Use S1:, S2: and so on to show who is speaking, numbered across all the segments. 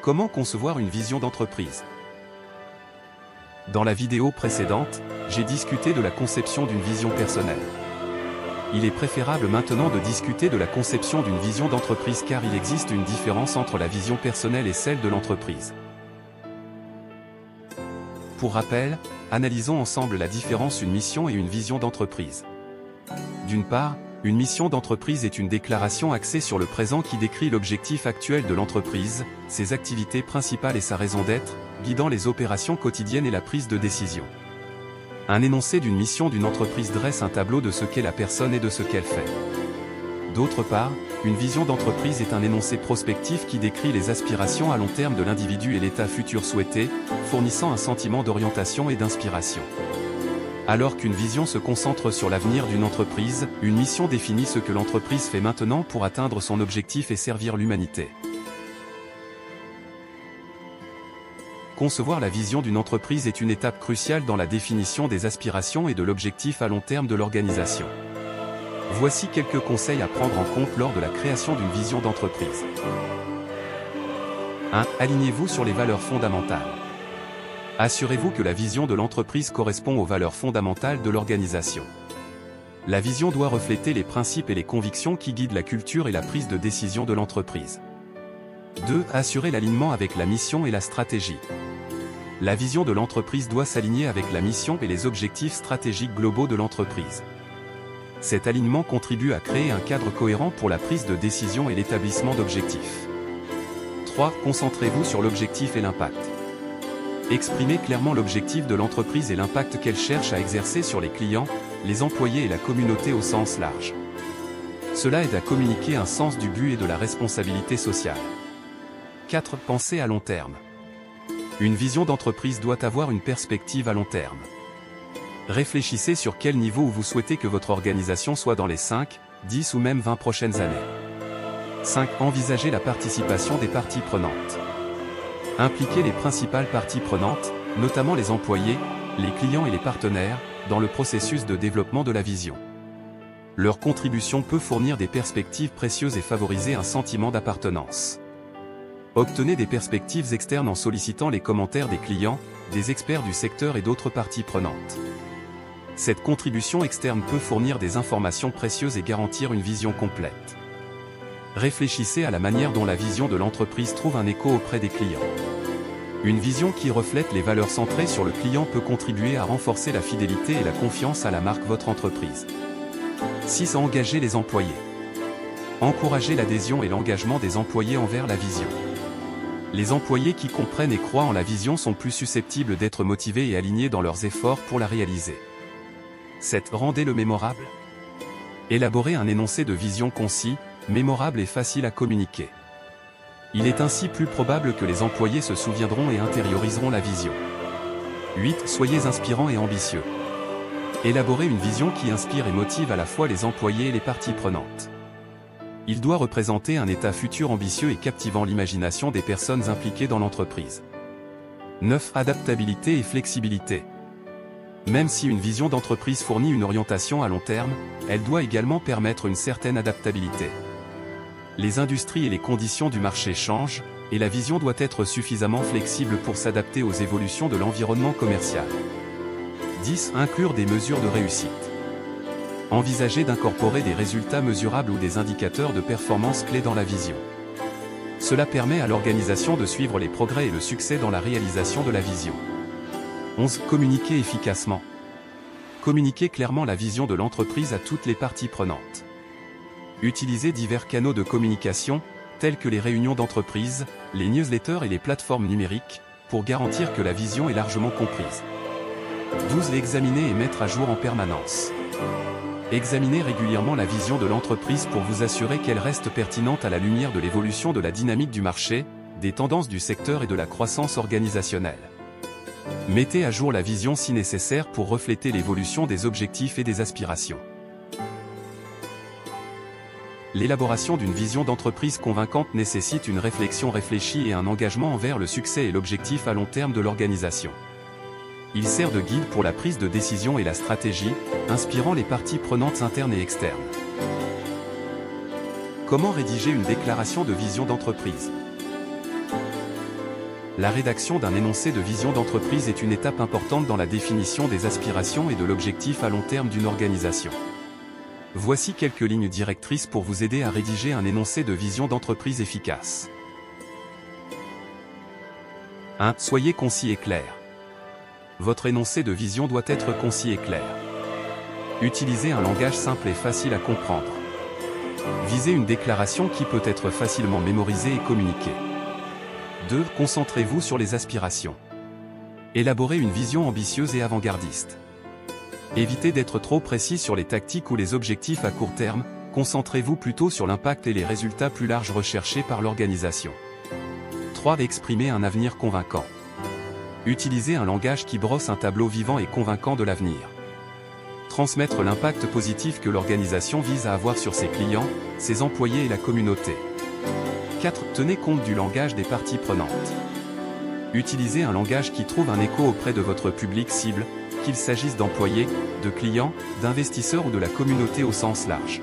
S1: Comment concevoir une vision d'entreprise? Dans la vidéo précédente, j'ai discuté de la conception d'une vision personnelle. Il est préférable maintenant de discuter de la conception d'une vision d'entreprise car il existe une différence entre la vision personnelle et celle de l'entreprise. Pour rappel, analysons ensemble la différence une mission et une vision d'entreprise. D'une part, une mission d'entreprise est une déclaration axée sur le présent qui décrit l'objectif actuel de l'entreprise, ses activités principales et sa raison d'être, guidant les opérations quotidiennes et la prise de décision. Un énoncé d'une mission d'une entreprise dresse un tableau de ce qu'est la personne et de ce qu'elle fait. D'autre part, une vision d'entreprise est un énoncé prospectif qui décrit les aspirations à long terme de l'individu et l'état futur souhaité, fournissant un sentiment d'orientation et d'inspiration. Alors qu'une vision se concentre sur l'avenir d'une entreprise, une mission définit ce que l'entreprise fait maintenant pour atteindre son objectif et servir l'humanité. Concevoir la vision d'une entreprise est une étape cruciale dans la définition des aspirations et de l'objectif à long terme de l'organisation. Voici quelques conseils à prendre en compte lors de la création d'une vision d'entreprise. 1. Alignez-vous sur les valeurs fondamentales. Assurez-vous que la vision de l'entreprise correspond aux valeurs fondamentales de l'organisation. La vision doit refléter les principes et les convictions qui guident la culture et la prise de décision de l'entreprise. 2. Assurez l'alignement avec la mission et la stratégie. La vision de l'entreprise doit s'aligner avec la mission et les objectifs stratégiques globaux de l'entreprise. Cet alignement contribue à créer un cadre cohérent pour la prise de décision et l'établissement d'objectifs. 3. Concentrez-vous sur l'objectif et l'impact. Exprimez clairement l'objectif de l'entreprise et l'impact qu'elle cherche à exercer sur les clients, les employés et la communauté au sens large. Cela aide à communiquer un sens du but et de la responsabilité sociale. 4. Pensez à long terme. Une vision d'entreprise doit avoir une perspective à long terme. Réfléchissez sur quel niveau vous souhaitez que votre organisation soit dans les 5, 10 ou même 20 prochaines années. 5. Envisagez la participation des parties prenantes. Impliquez les principales parties prenantes, notamment les employés, les clients et les partenaires, dans le processus de développement de la vision. Leur contribution peut fournir des perspectives précieuses et favoriser un sentiment d'appartenance. Obtenez des perspectives externes en sollicitant les commentaires des clients, des experts du secteur et d'autres parties prenantes. Cette contribution externe peut fournir des informations précieuses et garantir une vision complète. Réfléchissez à la manière dont la vision de l'entreprise trouve un écho auprès des clients. Une vision qui reflète les valeurs centrées sur le client peut contribuer à renforcer la fidélité et la confiance à la marque votre entreprise. 6. Engager les employés. Encouragez l'adhésion et l'engagement des employés envers la vision. Les employés qui comprennent et croient en la vision sont plus susceptibles d'être motivés et alignés dans leurs efforts pour la réaliser. 7. Rendez-le mémorable. Élaborez un énoncé de vision concis, mémorable et facile à communiquer. Il est ainsi plus probable que les employés se souviendront et intérioriseront la vision. 8. Soyez inspirants et ambitieux. Élaborez une vision qui inspire et motive à la fois les employés et les parties prenantes. Il doit représenter un état futur ambitieux et captivant l'imagination des personnes impliquées dans l'entreprise. 9. Adaptabilité et flexibilité. Même si une vision d'entreprise fournit une orientation à long terme, elle doit également permettre une certaine adaptabilité. Les industries et les conditions du marché changent, et la vision doit être suffisamment flexible pour s'adapter aux évolutions de l'environnement commercial. 10. Inclure des mesures de réussite. Envisagez d'incorporer des résultats mesurables ou des indicateurs de performance clés dans la vision. Cela permet à l'organisation de suivre les progrès et le succès dans la réalisation de la vision. 11. Communiquer efficacement. Communiquer clairement la vision de l'entreprise à toutes les parties prenantes. Utilisez divers canaux de communication, tels que les réunions d'entreprise, les newsletters et les plateformes numériques, pour garantir que la vision est largement comprise. 12. L'examiner et mettre à jour en permanence. Examinez régulièrement la vision de l'entreprise pour vous assurer qu'elle reste pertinente à la lumière de l'évolution de la dynamique du marché, des tendances du secteur et de la croissance organisationnelle. Mettez à jour la vision si nécessaire pour refléter l'évolution des objectifs et des aspirations. L'élaboration d'une vision d'entreprise convaincante nécessite une réflexion réfléchie et un engagement envers le succès et l'objectif à long terme de l'organisation. Il sert de guide pour la prise de décision et la stratégie, inspirant les parties prenantes internes et externes. Comment rédiger une déclaration de vision d'entreprise? La rédaction d'un énoncé de vision d'entreprise est une étape importante dans la définition des aspirations et de l'objectif à long terme d'une organisation. Voici quelques lignes directrices pour vous aider à rédiger un énoncé de vision d'entreprise efficace. 1. Soyez concis et clair. Votre énoncé de vision doit être concis et clair. Utilisez un langage simple et facile à comprendre. Visez une déclaration qui peut être facilement mémorisée et communiquée. 2. Concentrez-vous sur les aspirations. Élaborez une vision ambitieuse et avant-gardiste. Évitez d'être trop précis sur les tactiques ou les objectifs à court terme, concentrez-vous plutôt sur l'impact et les résultats plus larges recherchés par l'organisation. 3. Exprimez un avenir convaincant. Utilisez un langage qui brosse un tableau vivant et convaincant de l'avenir. Transmettre l'impact positif que l'organisation vise à avoir sur ses clients, ses employés et la communauté. 4. Tenez compte du langage des parties prenantes. Utilisez un langage qui trouve un écho auprès de votre public cible, qu'il s'agisse d'employés, de clients, d'investisseurs ou de la communauté au sens large.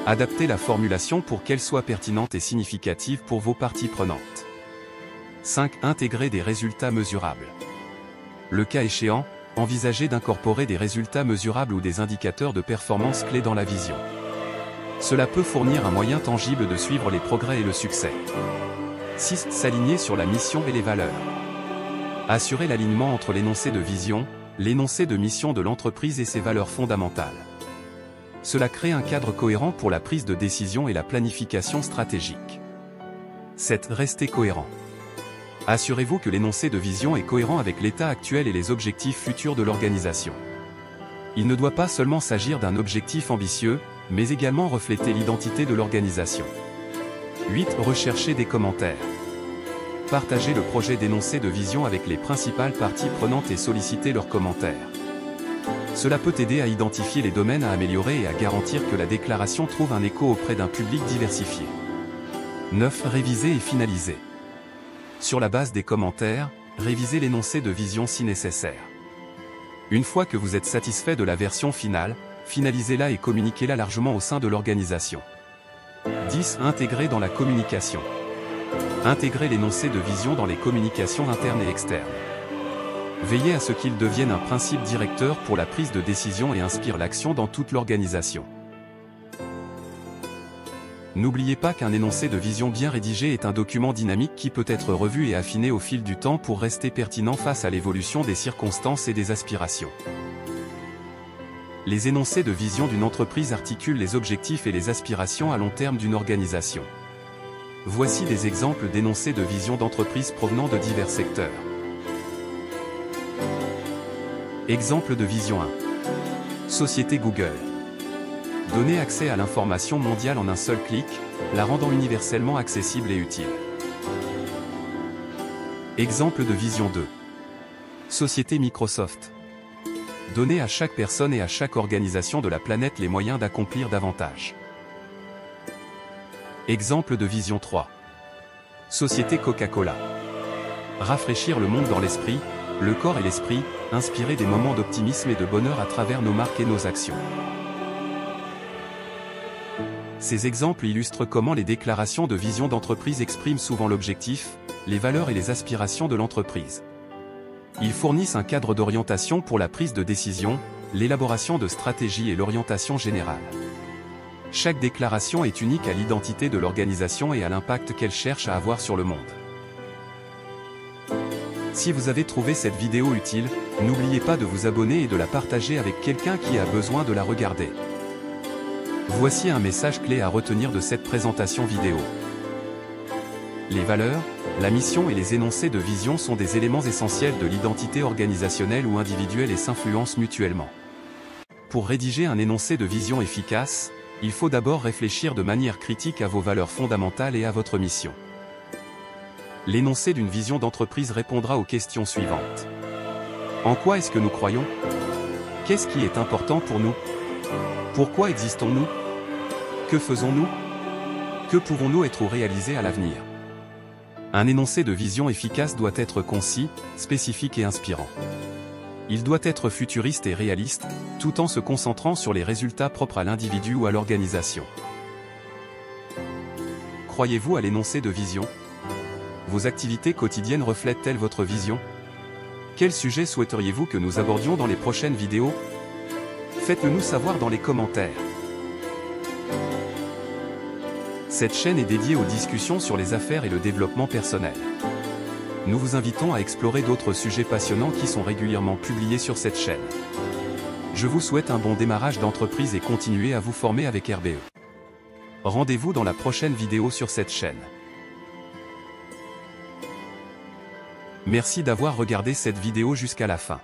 S1: Adaptez la formulation pour qu'elle soit pertinente et significative pour vos parties prenantes. 5. Intégrer des résultats mesurables. Le cas échéant, envisagez d'incorporer des résultats mesurables ou des indicateurs de performance clés dans la vision. Cela peut fournir un moyen tangible de suivre les progrès et le succès. 6. S'aligner sur la mission et les valeurs. Assurez l'alignement entre l'énoncé de vision, l'énoncé de mission de l'entreprise et ses valeurs fondamentales. Cela crée un cadre cohérent pour la prise de décision et la planification stratégique. 7. Restez cohérent. Assurez-vous que l'énoncé de vision est cohérent avec l'état actuel et les objectifs futurs de l'organisation. Il ne doit pas seulement s'agir d'un objectif ambitieux, mais également refléter l'identité de l'organisation. 8. Recherchez des commentaires. Partagez le projet d'énoncé de vision avec les principales parties prenantes et sollicitez leurs commentaires. Cela peut aider à identifier les domaines à améliorer et à garantir que la déclaration trouve un écho auprès d'un public diversifié. 9. Révisez et finalisez. Sur la base des commentaires, révisez l'énoncé de vision si nécessaire. Une fois que vous êtes satisfait de la version finale, finalisez-la et communiquez-la largement au sein de l'organisation. 10. Intégrer dans la communication. Intégrez l'énoncé de vision dans les communications internes et externes. Veillez à ce qu'il devienne un principe directeur pour la prise de décision et inspire l'action dans toute l'organisation. N'oubliez pas qu'un énoncé de vision bien rédigé est un document dynamique qui peut être revu et affiné au fil du temps pour rester pertinent face à l'évolution des circonstances et des aspirations. Les énoncés de vision d'une entreprise articulent les objectifs et les aspirations à long terme d'une organisation. Voici des exemples d'énoncés de vision d'entreprise provenant de divers secteurs. Exemple de vision 1. Société Google. Donner accès à l'information mondiale en un seul clic, la rendant universellement accessible et utile. Exemple de vision 2. Société Microsoft. Donner à chaque personne et à chaque organisation de la planète les moyens d'accomplir davantage. Exemple de vision 3. Société Coca-Cola. Rafraîchir le monde dans l'esprit, le corps et l'esprit, inspirer des moments d'optimisme et de bonheur à travers nos marques et nos actions. Ces exemples illustrent comment les déclarations de vision d'entreprise expriment souvent l'objectif, les valeurs et les aspirations de l'entreprise. Ils fournissent un cadre d'orientation pour la prise de décision, l'élaboration de stratégies et l'orientation générale. Chaque déclaration est unique à l'identité de l'organisation et à l'impact qu'elle cherche à avoir sur le monde. Si vous avez trouvé cette vidéo utile, n'oubliez pas de vous abonner et de la partager avec quelqu'un qui a besoin de la regarder. Voici un message clé à retenir de cette présentation vidéo. Les valeurs, la mission et les énoncés de vision sont des éléments essentiels de l'identité organisationnelle ou individuelle et s'influencent mutuellement. Pour rédiger un énoncé de vision efficace, il faut d'abord réfléchir de manière critique à vos valeurs fondamentales et à votre mission. L'énoncé d'une vision d'entreprise répondra aux questions suivantes. En quoi est-ce que nous croyons? Qu'est-ce qui est important pour nous? Pourquoi existons-nous? Que faisons-nous? Que pouvons-nous être ou réaliser à l'avenir? Un énoncé de vision efficace doit être concis, spécifique et inspirant. Il doit être futuriste et réaliste, tout en se concentrant sur les résultats propres à l'individu ou à l'organisation. Croyez-vous à l'énoncé de vision? Vos activités quotidiennes reflètent-elles votre vision? Quel sujet souhaiteriez-vous que nous abordions dans les prochaines vidéos? Faites-le nous savoir dans les commentaires. Cette chaîne est dédiée aux discussions sur les affaires et le développement personnel. Nous vous invitons à explorer d'autres sujets passionnants qui sont régulièrement publiés sur cette chaîne. Je vous souhaite un bon démarrage d'entreprise et continuez à vous former avec RBE. Rendez-vous dans la prochaine vidéo sur cette chaîne. Merci d'avoir regardé cette vidéo jusqu'à la fin.